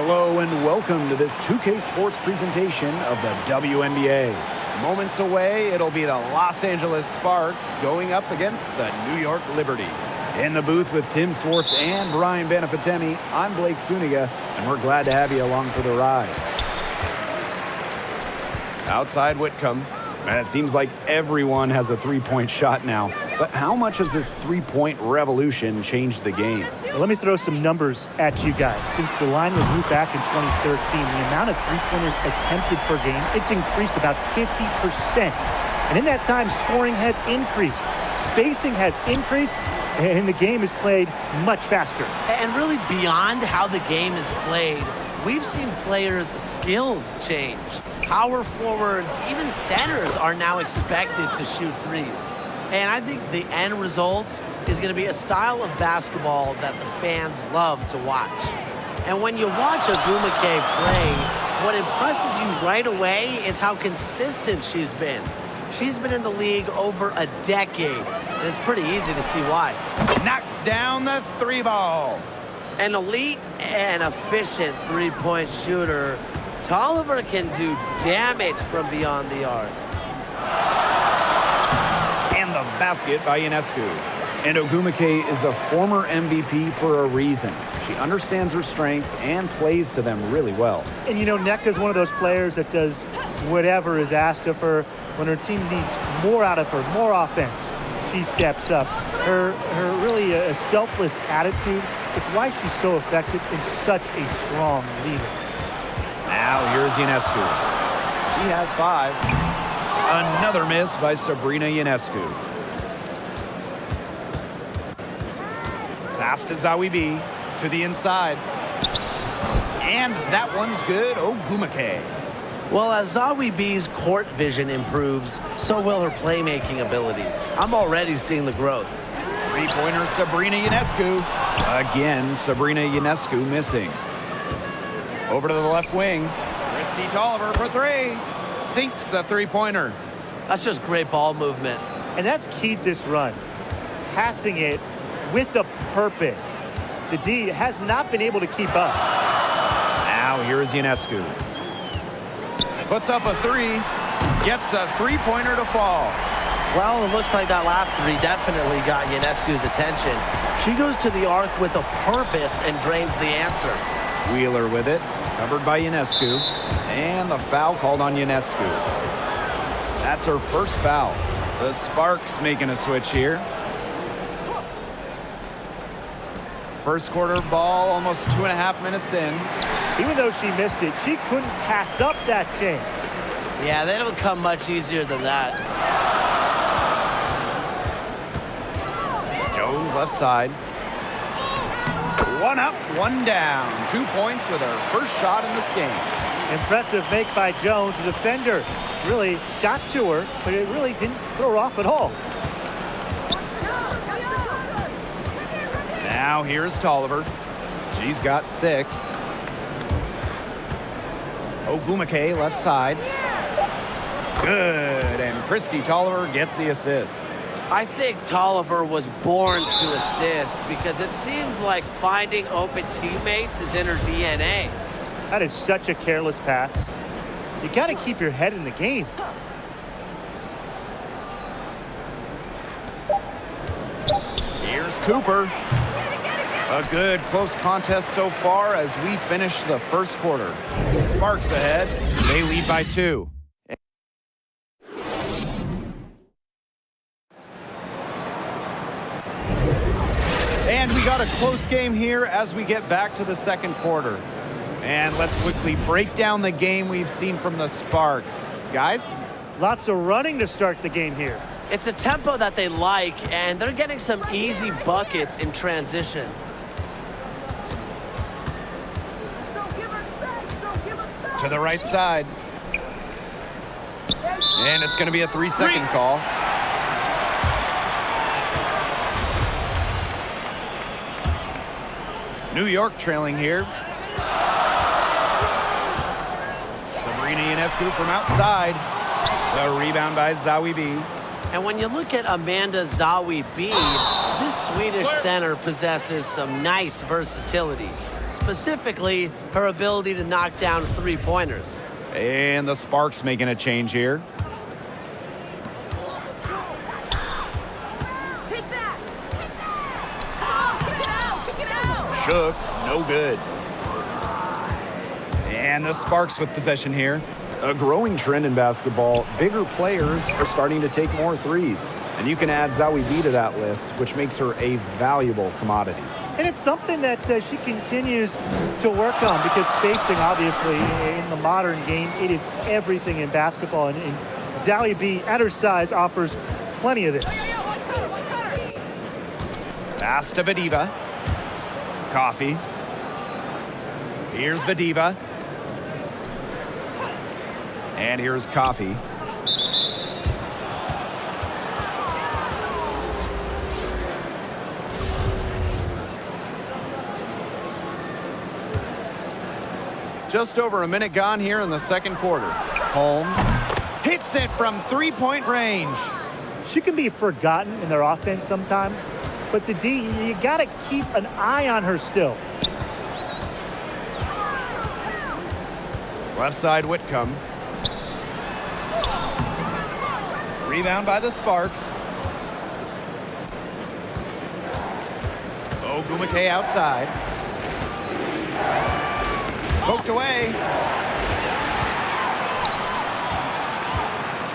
Hello and welcome to this 2K Sports presentation of the WNBA. Moments away, it'll be the Los Angeles Sparks going up against the New York Liberty. In the booth with Tim Swartz and Brian Benefatemi, I'm Blake Suniga, and we're glad to have you along for the ride. Outside Whitcomb, and it seems like everyone has a three-point shot now. But how much has this three-point revolution changed the game? Well, let me throw some numbers at you guys. Since the line was moved back in 2013, the amount of three-pointers attempted per game, it's increased about 50%. And in that time, scoring has increased, spacing has increased, and the game is played much faster. And really beyond how the game is played, we've seen players' skills change. Power forwards, even centers are now expected to shoot threes. And I think the end result is going to be a style of basketball that the fans love to watch. And when you watch Ogwumike play, what impresses you right away is how consistent she's been. She's been in the league over a decade, and it's pretty easy to see why. Knocks down the three ball. An elite and efficient three-point shooter, Tolliver can do damage from beyond the arc. And the basket by Ionescu. And Ogwumike is a former MVP for a reason. She understands her strengths and plays to them really well. And you know, Nneka's one of those players that does whatever is asked of her. When her team needs more out of her, more offense, she steps up. Her really a selfless attitude, it's why she's so effective and such a strong leader. Now here's Ionescu. She has 5. Another miss by Sabrina Ionescu. Pass to Zawi B to the inside. And that one's good. Ogwumike. Well, as Zawi B's court vision improves, so will her playmaking ability. I'm already seeing the growth. Three-pointer Sabrina Ionescu. Again, Sabrina Ionescu missing. Over to the left wing. Christy Tolliver for 3. Sinks the three-pointer. That's just great ball movement. And that's keyed this run. Passing it with a purpose. The D has not been able to keep up. Now here's Ionescu. Puts up a 3. Gets the three-pointer to fall. Well, it looks like that last 3 definitely got Ionescu's attention. She goes to the arc with a purpose and drains the answer. Wheeler with it. Covered by Ionescu. And the foul called on Ionescu. That's her first foul. The Sparks making a switch here. First quarter ball, almost 2.5 minutes in. Even though she missed it, she couldn't pass up that chance. Yeah, they don't come much easier than that. Jones left side. One up, one down. 2 points with her first shot in this game. Impressive make by Jones. The defender really got to her, but it really didn't throw her off at all. Now here's Tolliver. She's got 6. Ogwumike left side. Good, and Christy Tolliver gets the assist. I think Tolliver was born to assist because it seems like finding open teammates is in her DNA. That is such a careless pass. You got to keep your head in the game. Here's Cooper. A good close contest so far as we finish the first quarter. Sparks ahead. They lead by 2. And we got a close game here as we get back to the second quarter. And let's quickly break down the game we've seen from the Sparks. Guys? Lots of running to start the game here. It's a tempo that they like, and they're getting some easy buckets in transition. To the right side. And it's going to be a 3-second call. New York trailing here. Sabrina Ionescu from outside. The rebound by Zawi B. And when you look at Amanda Zawi B, this Swedish center possesses some nice versatility. specifically her ability to knock down three-pointers. And the Sparks making a change here. Take that! Come on, kick it out! Shook, no good. And the Sparks with possession here. A growing trend in basketball, bigger players are starting to take more threes. And you can add Zawi B to that list, which makes her a valuable commodity. And it's something that she continues to work on because spacing, obviously, in the modern game, it is everything in basketball. And Zawi B, at her size, offers plenty of this. Pass to Vadiva. Coffee. Here's Vadiva. And here's Coffee. Just over a minute gone here in the second quarter. Holmes hits it from three-point range. She can be forgotten in their offense sometimes, but the D, you got to keep an eye on her still. Left side Whitcomb. Rebound by the Sparks. Ogumake outside. Poked away.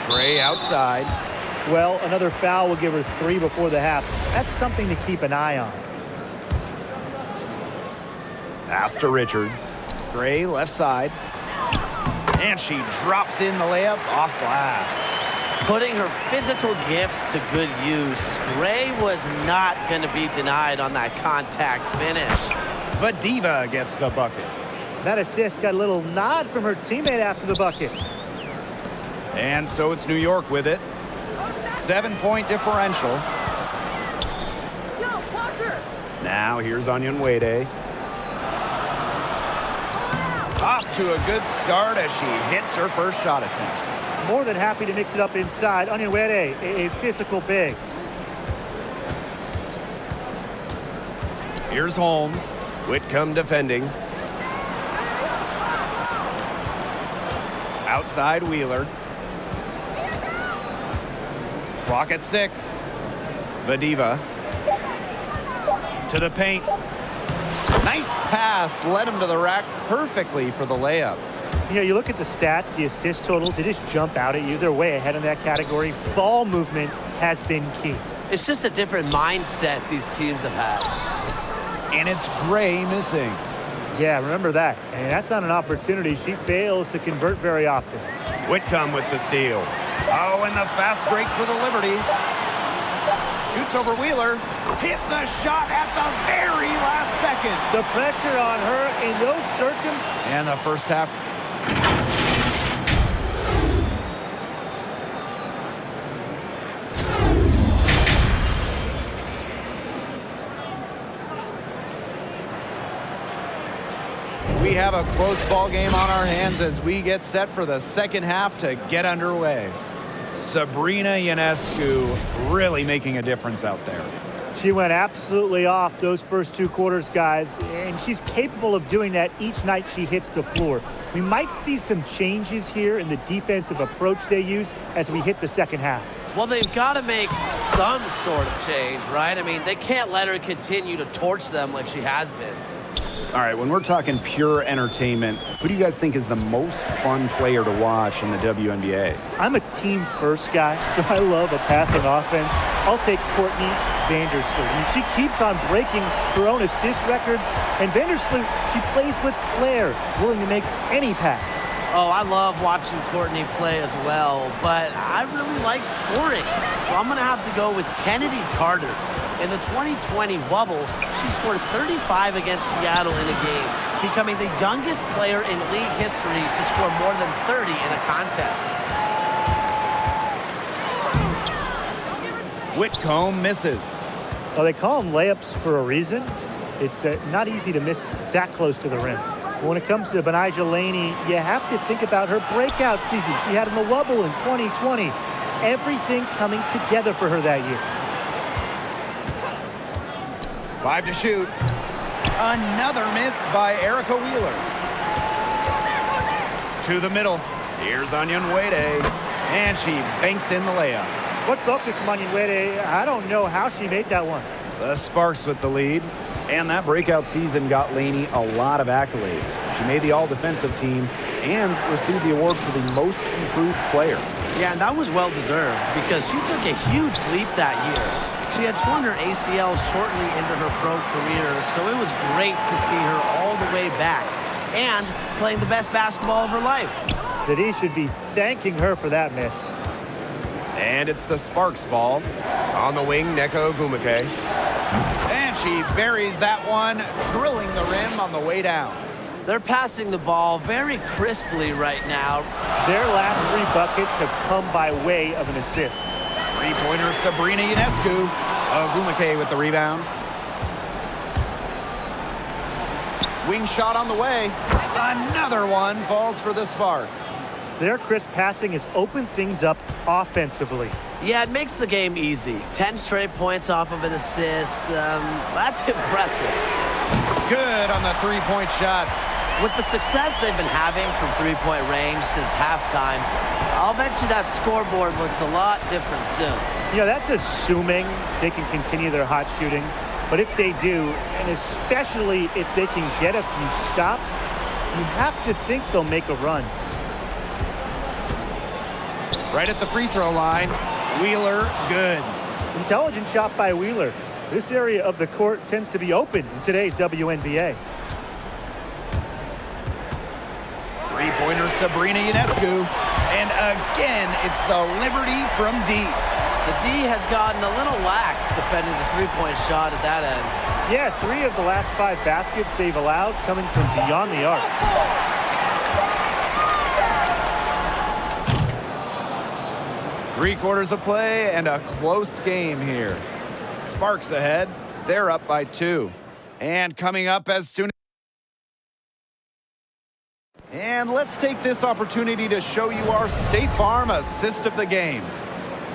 Gray outside. Well, another foul will give her 3 before the half. That's something to keep an eye on. Pass to Richards. Gray left side. And she drops in the layup off glass. Putting her physical gifts to good use, Gray was not going to be denied on that contact finish. Vadiva gets the bucket. That assist got a little nod from her teammate after the bucket. And so it's New York with it. 7-point differential. Yo, watch her! Now here's Onyenwere. Off to a good start as she hits her first shot attempt. More than happy to mix it up inside. Onyenwere, a physical big. Here's Holmes. Whitcomb defending. Outside Wheeler. Clock at 6. Vadiva. To the paint. Nice pass. Led him to the rack perfectly for the layup. You know, you look at the stats, the assist totals, they just jump out at you. They're way ahead in that category. Ball movement has been key. It's just a different mindset these teams have had. And it's Gray missing. Yeah, remember that. And that's not an opportunity. She fails to convert very often. Whitcomb with the steal. Oh, and the fast break for the Liberty. Shoots over Wheeler. Hit the shot at the very last second. The pressure on her in those circumstances. And the first half. We have a close ball game on our hands as we get set for the second half to get underway. Sabrina Ionescu really making a difference out there. She went absolutely off those first 2 quarters, guys, and she's capable of doing that each night she hits the floor. We might see some changes here in the defensive approach they use as we hit the second half. Well, they've got to make some sort of change, right? I mean, they can't let her continue to torch them like she has been. All right, when we're talking pure entertainment, who do you guys think is the most fun player to watch in the WNBA? I'm a team-first guy, so I love a passing offense. I'll take Courtney Vandersloot. I mean, she keeps on breaking her own assist records, and Vandersloot, she plays with flair, willing to make any pass. Oh, I love watching Courtney play as well, but I really like scoring. So I'm going to have to go with Kennedy Carter. In the 2020 bubble, she scored 35 against Seattle in a game, becoming the youngest player in league history to score more than 30 in a contest. Whitcomb misses. Well, they call them layups for a reason. It's not easy to miss that close to the rim. When it comes to Benijah Laney, you have to think about her breakout season. She had in the wubble in 2020. Everything coming together for her that year. 5 to shoot. Another miss by Erica Wheeler. To the middle. Here's Onion Wade. And she banks in the layup. What focus from Onion Wade? I don't know how she made that one. The Sparks with the lead. And that breakout season got Laney a lot of accolades. She made the all-defensive team and received the award for the most improved player. Yeah, and that was well-deserved because she took a huge leap that year. She had torn her ACL shortly into her pro career, so it was great to see her all the way back and playing the best basketball of her life. That he should be thanking her for that miss. And it's the Sparks ball. On the wing, Neko Ogumake. And she buries that one, drilling the rim on the way down. They're passing the ball very crisply right now. Their last 3 buckets have come by way of an assist. Three-pointer Sabrina Ionescu. Ogumake with the rebound. Wing shot on the way. Another one falls for the Sparks. Their crisp passing has opened things up offensively. Yeah, it makes the game easy. 10 straight points off of an assist. That's impressive. Good on the three-point shot. With the success they've been having from three-point range since halftime, I'll bet you that scoreboard looks a lot different soon. You know, that's assuming they can continue their hot shooting. But if they do, and especially if they can get a few stops, you have to think they'll make a run. Right at the free throw line. Wheeler, good. Intelligent shot by Wheeler. This area of the court tends to be open in today's WNBA. Three-pointer Sabrina Ionescu. And again, it's the Liberty from deep. The D has gotten a little lax defending the three-point shot at that end. Yeah, 3 of the last 5 baskets they've allowed coming from beyond the arc. 3 quarters of play and a close game here. Sparks ahead. They're up by 2. And coming up as soon as... And let's take this opportunity to show you our State Farm assist of the game.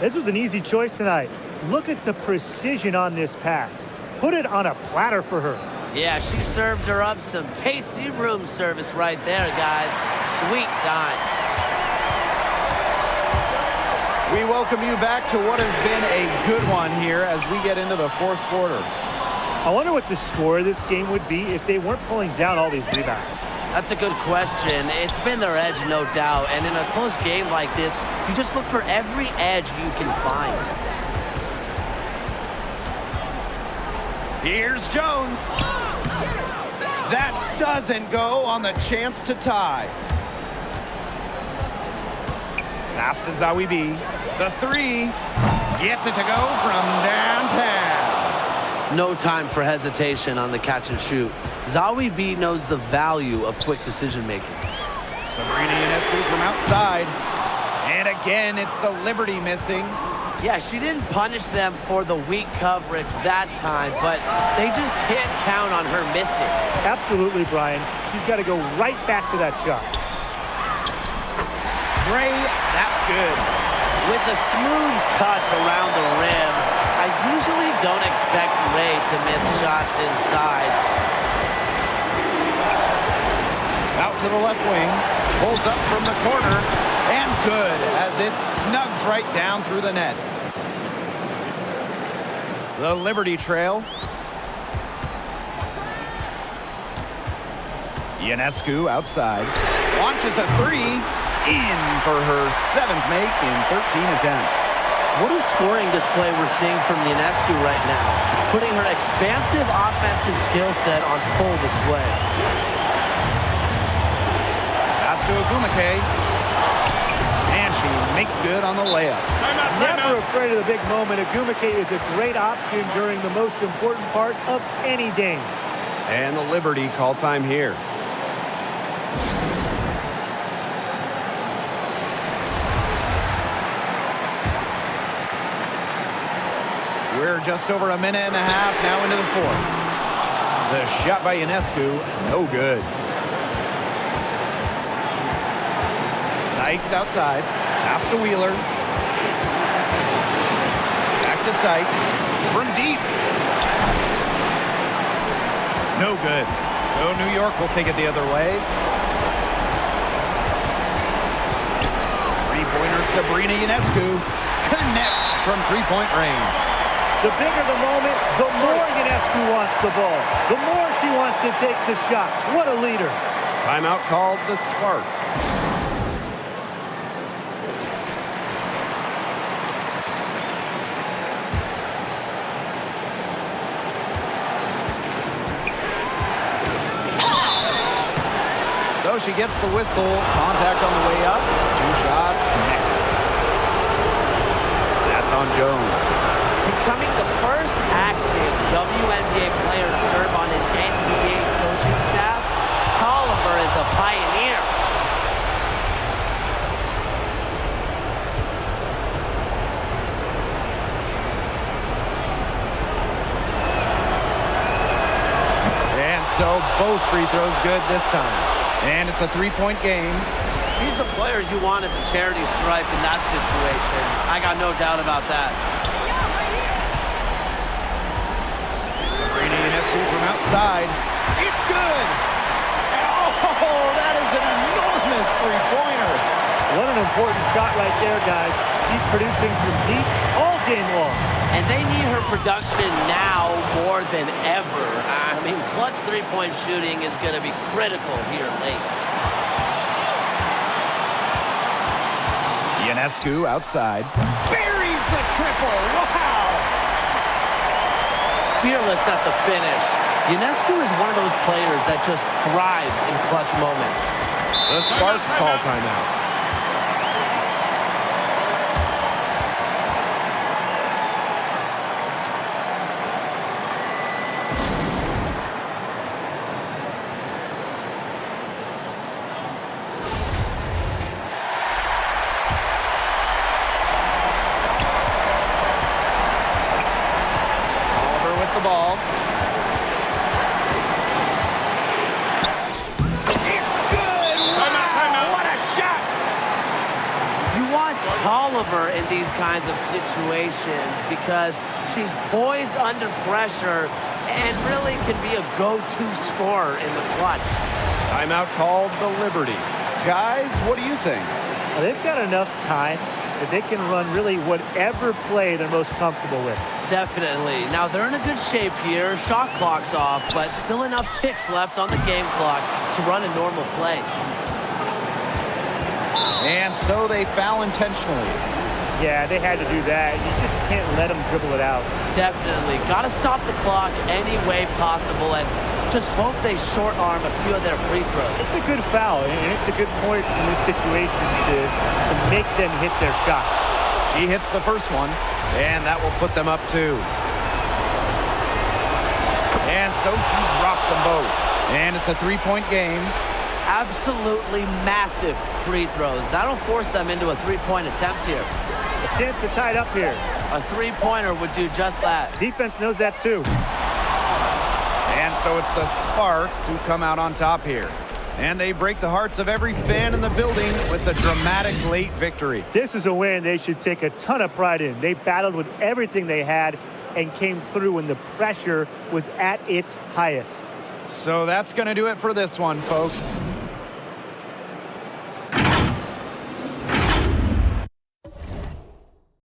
This was an easy choice tonight. Look at the precision on this pass. Put it on a platter for her. Yeah, she served her up some tasty room service right there, guys. Sweet dime. We welcome you back to what has been a good one here as we get into the 4th quarter. I wonder what the score of this game would be if they weren't pulling down all these rebounds. That's a good question. It's been their edge, no doubt. And in a close game like this, you just look for every edge you can find. Here's Jones. That doesn't go on the chance to tie. Pass to Zawi B. The 3 gets it to go from downtown. No time for hesitation on the catch and shoot. Zawi B knows the value of quick decision making. Sabrina Ionescu from outside. And again, it's the Liberty missing. Yeah, she didn't punish them for the weak coverage that time, but they just can't count on her missing. Absolutely, Brian. She's got to go right back to that shot. Gray, that's good. With a smooth touch around the rim, I usually don't expect Ray to miss shots inside. Out to the left wing, pulls up from the corner, and good as it snugs right down through the net. The Liberty trail. Ionescu outside, launches a 3, in for her 7th make in 13 attempts. What a scoring display we're seeing from Ionescu right now, putting her expansive offensive skill set on full display. Pass to Ogumake. And she makes good on the layup. Never afraid of the big moment. Ogumake is a great option during the most important part of any game. And the Liberty call time here. We're just over a minute and a half now into the 4th. The shot by Ionescu, no good. Sykes outside, pass to Wheeler. Back to Sykes, from deep. No good. So New York will take it the other way. Three-pointer Sabrina Ionescu connects from three-point range. The bigger the moment, the more Ionescu wants the ball. The more she wants to take the shot. What a leader. Timeout called the Sparks. So she gets the whistle. Contact on the way up. 2 shots next. That's on Jones. Becoming the first active WNBA player to serve on an NBA coaching staff, Tolliver is a pioneer. And so both free throws good this time. And it's a 3-point game. She's the player you want at the charity stripe in that situation. I got no doubt about that. Sabrina Ionescu from outside. It's good! Oh, that is an enormous three-pointer. What an important shot right there, guys. She's producing from deep all game long. And they need her production now more than ever. I mean, clutch three-point shooting is going to be critical here late. Ionescu outside. Buries the triple. Wow! Fearless at the finish. Ionescu is one of those players that just thrives in clutch moments. The Sparks call timeout. Ball. It's good! Wow, what a shot! You want Tolliver in these kinds of situations because she's poised under pressure and really can be a go-to scorer in the clutch. Timeout called the Liberty. Guys, what do you think? Well, they've got enough time that they can run really whatever play they're most comfortable with. Definitely. Now, they're in a good shape here. Shot clock's off, but still enough ticks left on the game clock to run a normal play. And so they foul intentionally. Yeah, they had to do that. You just can't let them dribble it out. Definitely. Got to stop the clock any way possible and just hope they short arm a few of their free throws. It's a good foul, and it's a good point in this situation to make them hit their shots. She hits the first one, and that will put them up 2. And so she drops them both. And it's a 3-point game. Absolutely massive free throws. That'll force them into a 3-point attempt here. A chance to tie it up here. A 3-pointer would do just that. Defense knows that too. And so it's the Sparks who come out on top here. And they break the hearts of every fan in the building with a dramatic late victory. This is a win they should take a ton of pride in. They battled with everything they had and came through when the pressure was at its highest. So that's going to do it for this one, folks.